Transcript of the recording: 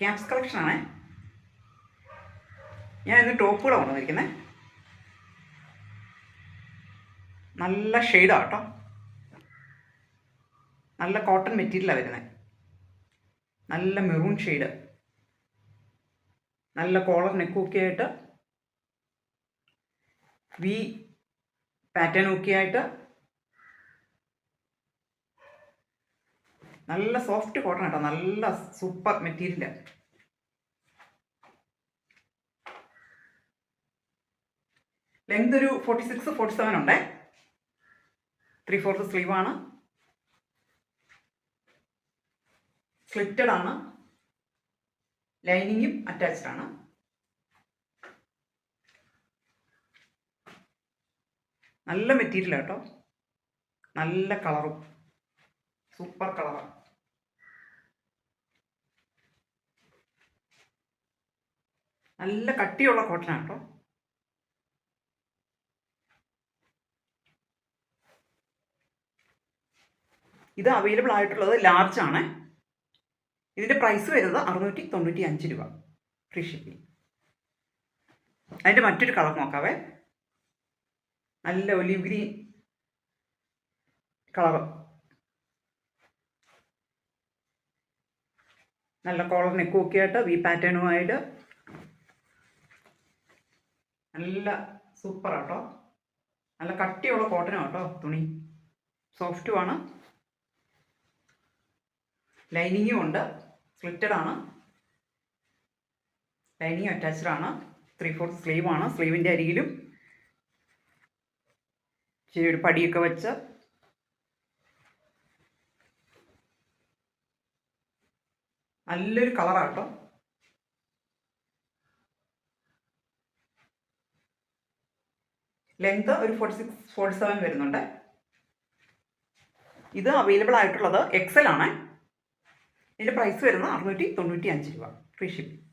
Caps കളക്ഷനാണേ. ഞാൻ ഇന്ന് ടോപ്പുകളാണ് കൊണ്ടുവന്നിരിക്കുന്നത്. നല്ല ഷെയ്ഡാണ് കേട്ടോ. നല്ല കോട്ടൺ മെറ്റീരിയലാണ് വരുന്നത്. നല്ല മെറൂൺ ഷെയ്ഡ്, നല്ല കോളർ നെക്കൊക്കെ ആയിട്ട്, വി പാറ്റേൺ ഒക്കെ ആയിട്ട്, നല്ല സോഫ്റ്റ് കോട്ടൺ കേട്ടോ. നല്ല സൂപ്പർ മെറ്റീരിയൽ. ലെങ്ത് ഒരു 46-47 ഉണ്ട്. 3/4 സ്ലീവാണ്. സ്ലിറ്റഡ് ആണ്. ലൈനിങ്ങും അറ്റാച്ച്ഡ് ആണ്. നല്ല മെറ്റീരിയൽ കേട്ടോ. നല്ല കളറും, സൂപ്പർ കളറാണ്. നല്ല കട്ടിയുള്ള കോട്ടനാണ് കേട്ടോ. ഇത് അവൈലബിൾ ആയിട്ടുള്ളത് ലാർജ് ആണ്. ഇതിൻ്റെ പ്രൈസ് വരുന്നത് 695 രൂപ, ഫ്രീ ഷിപ്പിംഗ്. അതിൻ്റെ മറ്റൊരു കളർ നോക്കാവേ. നല്ല ഒലിവ് ഗ്രീൻ കളർ, നല്ല കോളർ നെക്കൊക്കെ ആയിട്ട്, വി പാറ്റേണുമായിട്ട്, നല്ല സൂപ്പർ ആട്ടോ. നല്ല കട്ടിയുള്ള കോട്ടനാണ് കേട്ടോ. തുണി സോഫ്റ്റുമാണ്. ലൈനിങ്ങും ഉണ്ട്. സ്ലിറ്റഡ് ആണ്. ലൈനിങ് അറ്റാച്ച്ഡ് ആണ്. 3/4 സ്ലീവാണ്. സ്ലീവിൻ്റെ അരികിലും ഒരു പടിയൊക്കെ വെച്ച് നല്ലൊരു കളറാട്ടോ. ലെങ്ത് ഒരു 46-47 വരുന്നുണ്ട്. ഇത് അവൈലബിൾ ആയിട്ടുള്ളത് XL ആണ്. ഇതിൻ്റെ പ്രൈസ് വരുന്നത് 695 രൂപ, ഫ്രീ ഷിപ്പിംഗ്.